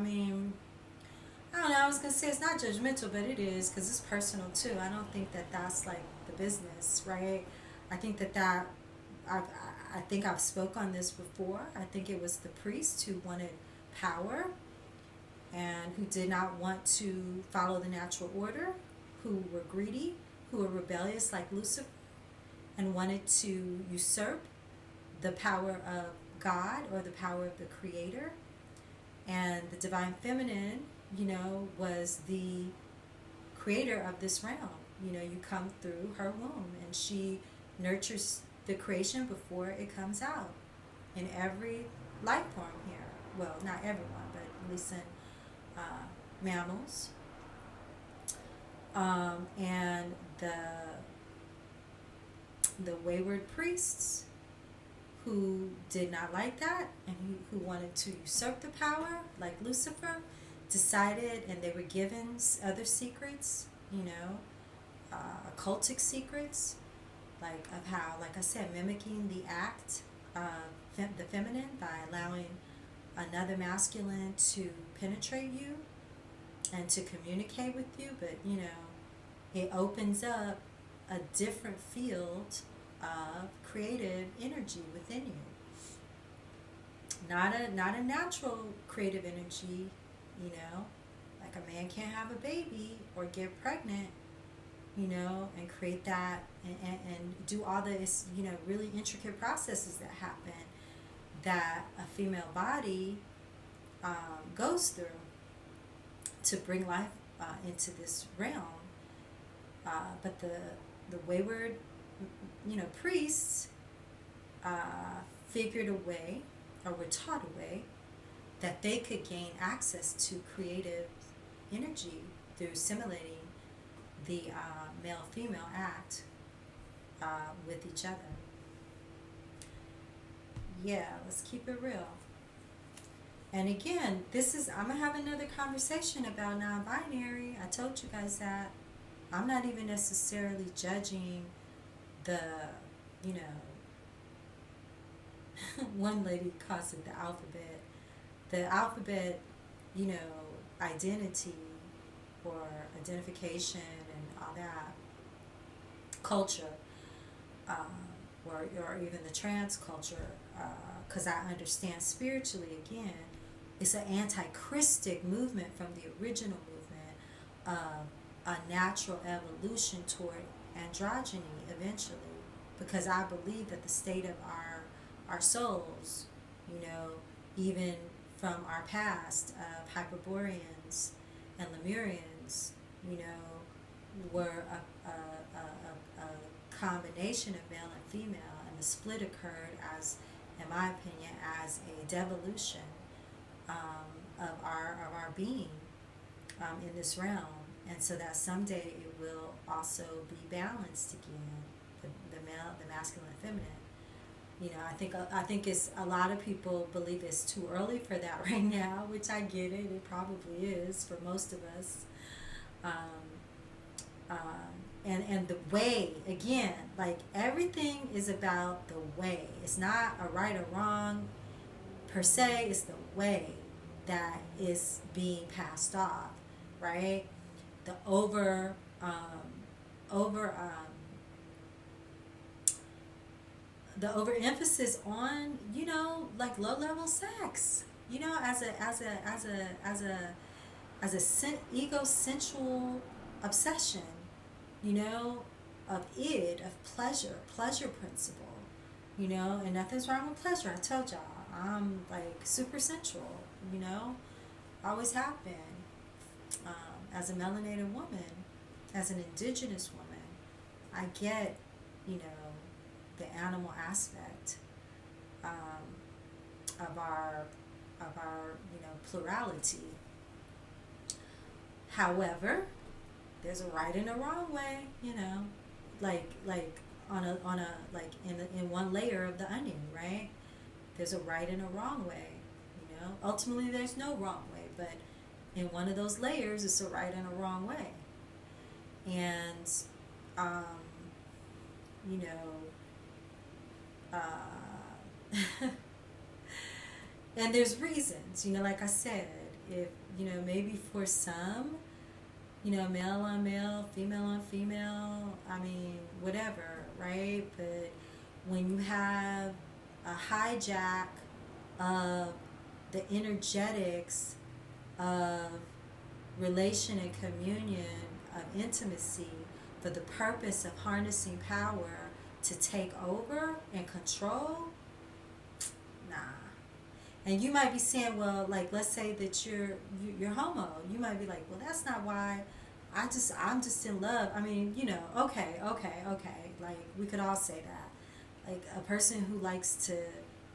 mean, I don't know, I was going to say it's not judgmental, but it is, because it's personal too. I don't think that that's like the business, right? I think that I think I've spoke on this before. I think it was the priests who wanted power and who did not want to follow the natural order, who were greedy, who were rebellious like Lucifer, and wanted to usurp the power of God or the power of the Creator. And the divine feminine, was the creator of this realm. You come through her womb, and she nurtures the creation before it comes out in every life form here. Well, not everyone, but at least in mammals. And the wayward priests who did not like that, and who wanted to usurp the power, like Lucifer, decided, and they were given other secrets, occultic secrets, like of how, like I said, mimicking the act of the feminine by allowing another masculine to penetrate you and to communicate with you. But it opens up a different field of creative energy within you. Not a natural creative energy, like a man can't have a baby or get pregnant, and create that and do all this, really intricate processes that happen that a female body goes through to bring life into this realm. But the wayward, priests figured a way, or were taught a way, that they could gain access to creative energy through simulating the male-female act with each other. Yeah, let's keep it real. And again, I'm going to have another conversation about non-binary. I told you guys that. I'm not even necessarily judging the, one lady calls it the alphabet. The alphabet, identity or identification and all that, culture, or even the trans culture, because I understand spiritually, again, it's an anti-Christic movement from the original movement of a natural evolution toward androgyny eventually, because I believe that the state of our souls, even from our past of Hyperboreans and Lemurians, were a combination of male and female, and the split occurred as, in my opinion, as a devolution of our being in this realm, and so that someday it will also be balanced again, the male, the masculine, and feminine. I think it's, a lot of people believe it's too early for that right now, which I get it. It probably is for most of us. and the way, again, like everything is about the way. It's not a right or wrong per se, it's the way that is being passed off, right? The over the overemphasis on, like low level sex, as a ego sensual obsession, you know, of pleasure principle, and nothing's wrong with pleasure. I told y'all, I'm like super sensual, always have been. As a melanated woman, as an indigenous woman, I get, the animal aspect of our plurality. However, there's a right and a wrong way, like on a like in one layer of the onion, right? There's a right and a wrong way, Ultimately, there's no wrong way, but in one of those layers, it's a right and a wrong way, and you know, and there's reasons, like I said, if maybe for some, male on male, female on female, I mean, whatever, right? But when you have a hijack of the energetics of relation and communion, of intimacy, for the purpose of harnessing power to take over and control, nah. And you might be saying, well, like, let's say that you're homo. You might be like, well, that's not why. I'm just in love. I mean, okay. Like, we could all say that. Like, a person who likes to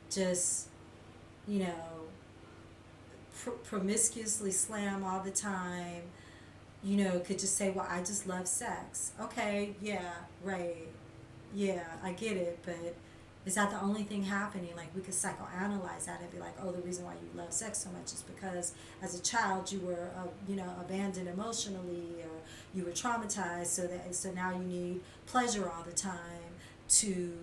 just, promiscuously slam all the time, could just say, well, I just love sex. Okay, yeah, right. Yeah, I get it, but is that the only thing happening? Like, we could psychoanalyze that and be like, oh, the reason why you love sex so much is because as a child you were, abandoned emotionally, or you were traumatized, so now you need pleasure all the time to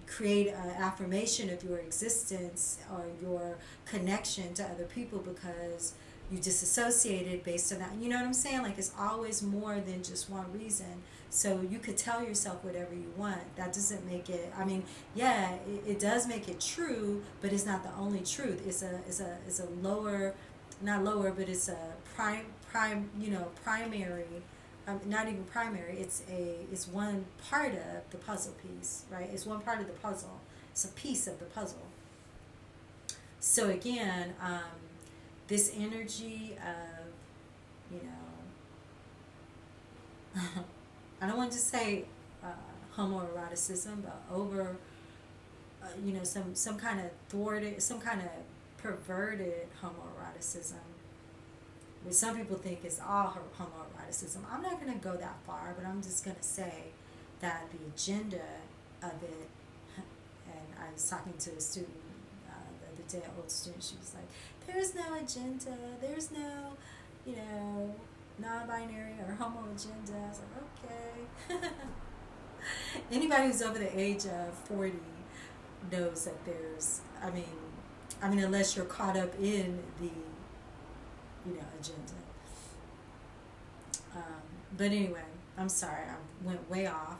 create an affirmation of your existence or your connection to other people, because you disassociated based on that. You know what I'm saying? Like, it's always more than just one reason. So you could tell yourself whatever you want. That doesn't make it, I mean, yeah, it does make it true, but it's not the only truth. It's a lower, not lower, but it's a primary, not even primary. It's one part of the puzzle piece, right? It's one part of the puzzle. It's a piece of the puzzle. So again, this energy of, I don't want to say homoeroticism, but over, some kind of thwarted, some kind of perverted homoeroticism, which some people think is all homoeroticism. I'm not going to go that far, but I'm just going to say that the agenda of it, and I was talking to a student the other day, an old student, she was like, there's no agenda, there's no, non-binary or homo agenda. I was like, okay. Anybody who's over the age of 40 knows that there's, I mean, unless you're caught up in the, agenda. But anyway, I'm sorry, I went way off.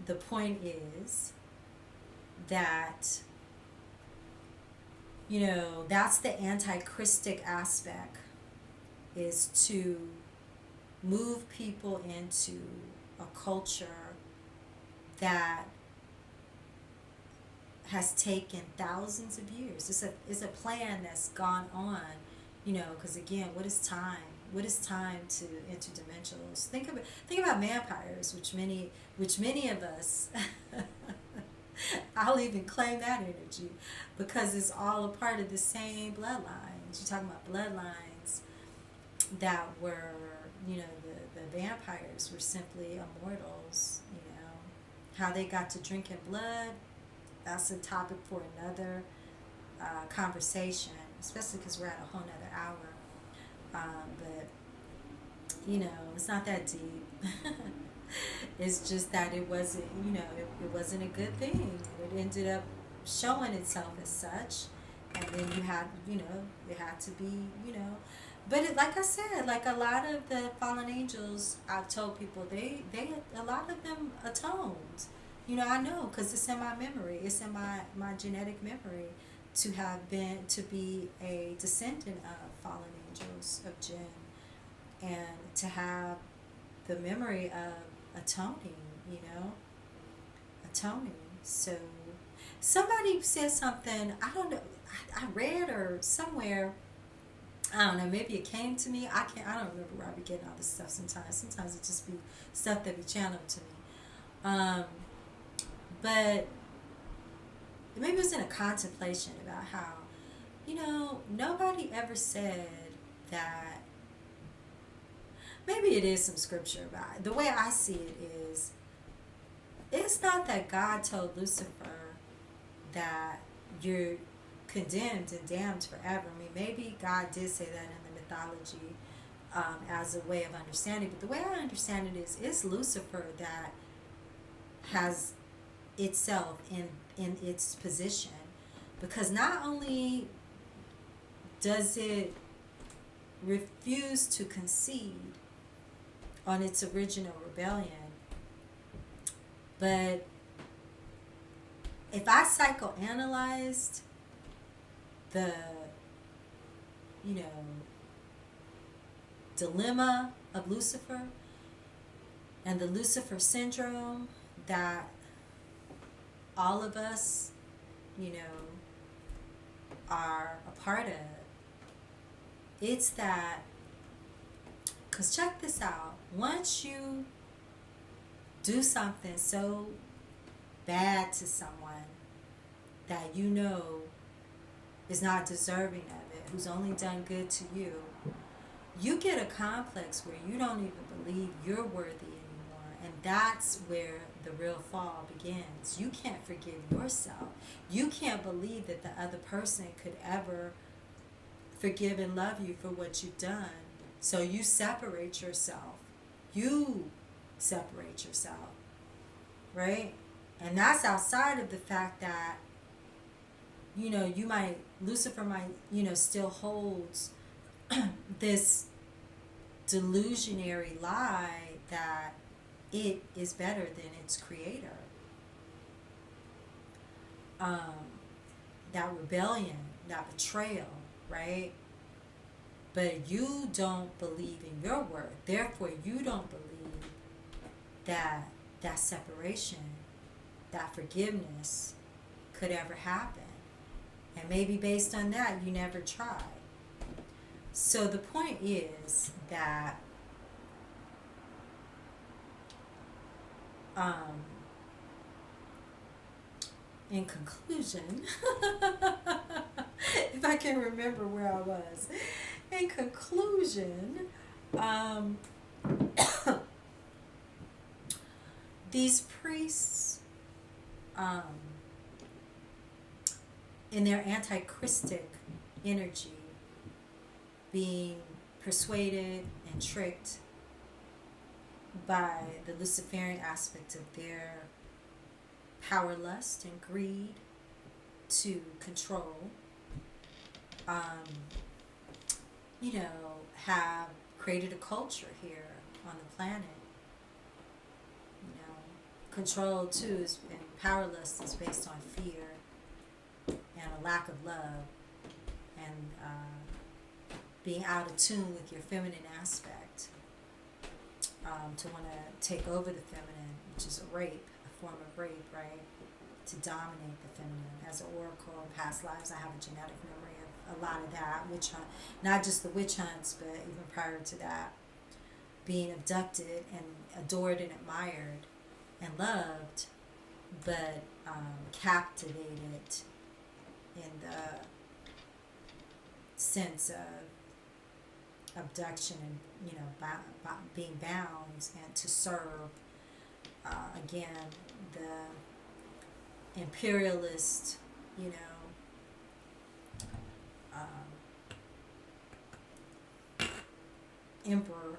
The point is that, that's the anti-Christic aspect, is to move people into a culture that has taken thousands of years. It's a plan that's gone on, because again, what is time? What is time to interdimensionals? Think about vampires, which many of us I'll even claim that energy, because it's all a part of the same bloodlines. You're talking about bloodlines that were, the vampires were simply immortals, How they got to drinking blood, that's a topic for another conversation, especially because we're at a whole nother hour. But It's not that deep. It's just that it wasn't, it wasn't a good thing. It ended up showing itself as such, and then it had to be, But like I said, like a lot of the fallen angels, I've told people a lot of them atoned. I know because it's in my memory. It's in my genetic memory to be a descendant of fallen angels of jinn, and to have the memory of atoning, atoning. So somebody said something, I don't know, I read or somewhere, I don't know, maybe it came to me. I don't remember where I be getting all this stuff sometimes. Sometimes it just be stuff that be channeled to me. But maybe it was in a contemplation about how, nobody ever said that. Maybe it is some scripture about it. The way I see it is, it's not that God told Lucifer that you're condemned and damned forever. I mean, maybe God did say that in the mythology as a way of understanding. But the way I understand it is, it's Lucifer that has itself in its position. Because not only does it refuse to concede on its original rebellion, but if I psychoanalyzed the, dilemma of Lucifer and the Lucifer syndrome that all of us, are a part of, it's that, because check this out, once you do something so bad to someone that is not deserving of it, who's only done good to you, you get a complex where you don't even believe you're worthy anymore. And that's where the real fall begins. You can't forgive yourself. You can't believe that the other person could ever forgive and love you for what you've done. So you separate yourself. You separate yourself. Right? And that's outside of the fact that, Lucifer might, still holds this delusionary lie that it is better than its creator. That rebellion, that betrayal, right? But you don't believe in your worth. Therefore, you don't believe that separation, that forgiveness could ever happen. And maybe based on that, you never tried. So the point is that in conclusion, if I can remember where I was, in conclusion, these priests, in their anti-Christic energy, being persuaded and tricked by the Luciferian aspect of their power, lust, and greed to control, have created a culture here on the planet. Control too and powerless is based on fear and a lack of love and being out of tune with your feminine aspect, to want to take over the feminine, which is a form of rape, right? To dominate the feminine. As an oracle in past lives, I have a genetic memory of a lot of that, witch hunt, not just the witch hunts, but even prior to that, being abducted and adored and admired and loved, but captivated in the sense of abduction and being bound and to serve again the imperialist emperor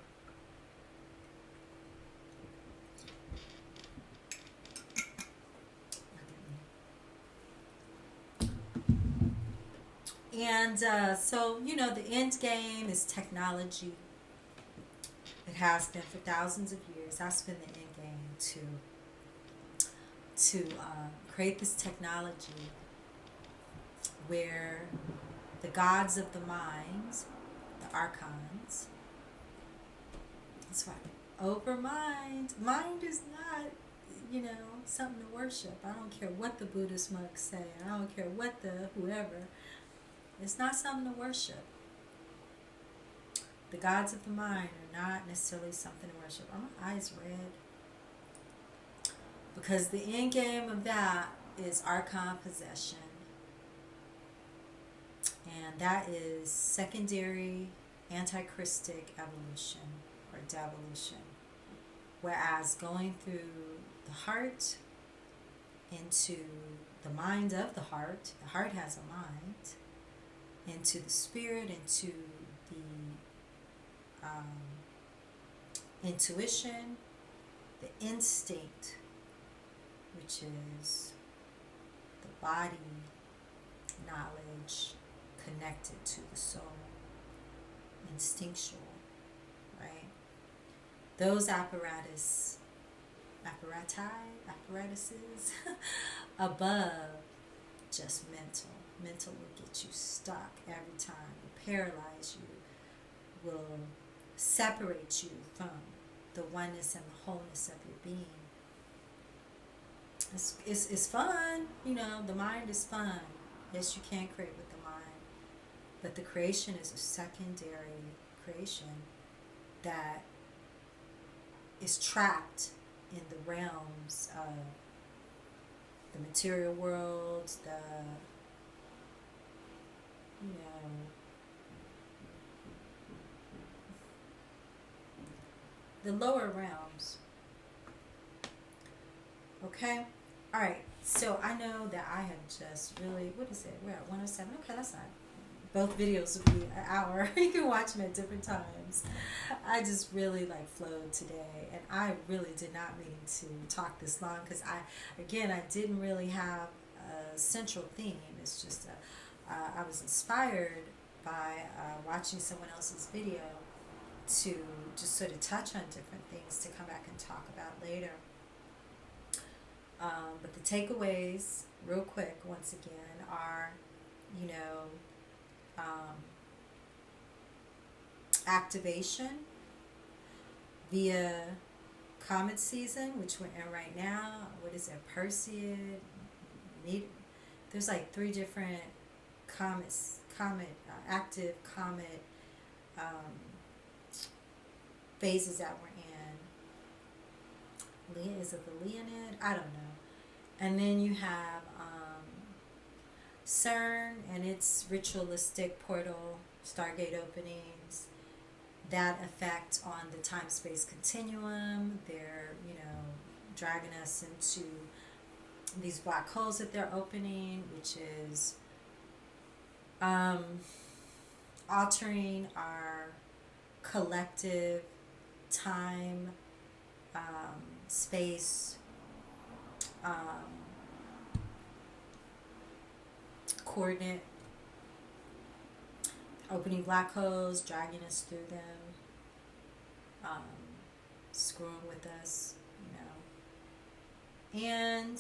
And so, the end game is technology. It has been for thousands of years. That's been the end game to create this technology where the gods of the mind, the archons, that's right, over mind. Mind is not, something to worship. I don't care what the Buddhist monks say. I don't care what the whoever. It's not something to worship. The gods of the mind are not necessarily something to worship. Are my eyes red? Because the end game of that is archon possession. And that is secondary antichristic evolution or devolution. Whereas going through the heart into the mind of the heart has a mind, into the spirit, into the intuition, the instinct, which is the body knowledge connected to the soul, instinctual, right? Those apparatuses above just mental. Mental will get you stuck every time, will paralyze you, will separate you from the oneness and the wholeness of your being. It's fun, the mind is fun. Yes, you can create with the mind, but the creation is a secondary creation that is trapped in the realms of the material world, the lower realms. Okay? Alright, so I know that I have just really, what is it? We're at 107. Okay, that's not. Both videos will be an hour. You can watch them at different times. I just really flowed today, and I really did not mean to talk this long because I didn't really have a central theme. It's just I was inspired by watching someone else's video to just sort of touch on different things to come back and talk about later. But the takeaways, real quick, once again, are, activation via comet season, which we're in right now. What is it? Perseid. There's 3 different active comet phases that we're in. Is it the Leonid? I don't know. And then you have CERN and its ritualistic portal, Stargate openings, that effect on the time-space continuum. They're, dragging us into these black holes that they're opening, which is altering our collective time, space, coordinate, opening black holes, dragging us through them, screwing with us, and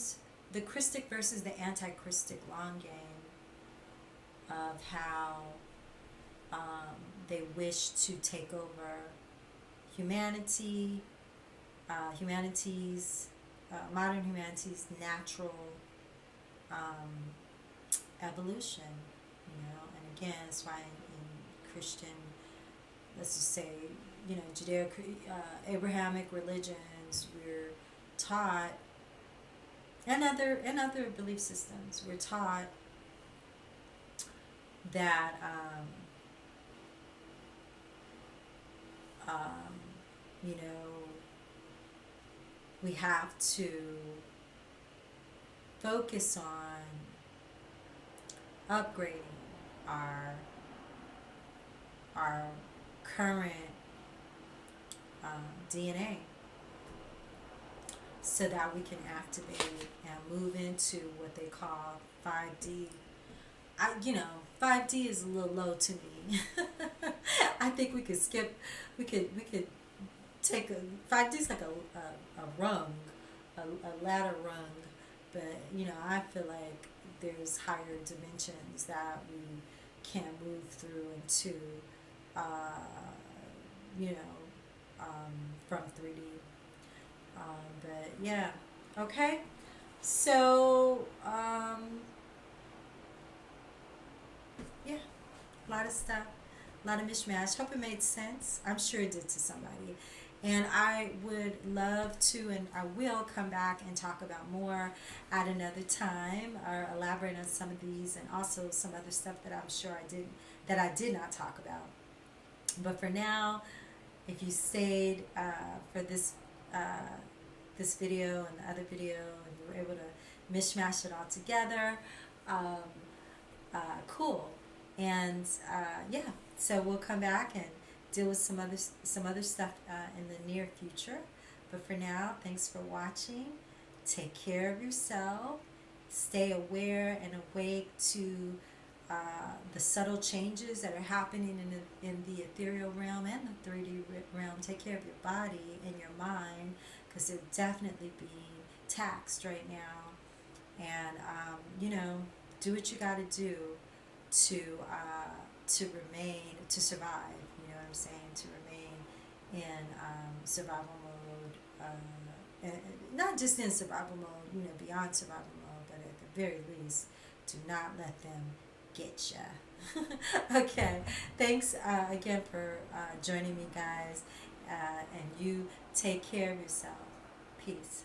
the Christic versus the anti-Christic long game of how they wish to take over humanity, modern humanity's natural evolution, and again, that's why in Christian, let's just say, Judeo Abrahamic religions, we're taught, and other belief systems, we're taught that we have to focus on upgrading our current DNA so that we can activate and move into what they call 5D I 5D is a little low to me. I think we could skip. We could take a 5D is like a rung, a ladder rung, but I feel like there's higher dimensions that we can move through into, uh, you know, from 3D. But yeah, okay. So yeah, a lot of stuff, a lot of mishmash. Hope it made sense. I'm sure it did to somebody. And I would love to, and I will come back and talk about more at another time, or elaborate on some of these, and also some other stuff that I'm sure I did not talk about. But for now, if you stayed for this video and the other video, and you were able to mishmash it all together, um, cool. And yeah, so we'll come back and deal with some other stuff in the near future. But for now, thanks for watching. Take care of yourself. Stay aware and awake to the subtle changes that are happening in the ethereal realm and the 3D realm. Take care of your body and your mind, because they're definitely being taxed right now. And do what you got to do to remain, to survive. You know what I'm saying? To remain in survival mode, and not just in survival mode. Beyond survival mode, but at the very least, do not let them get ya. Okay, thanks again for joining me, guys, and you take care of yourself. Peace.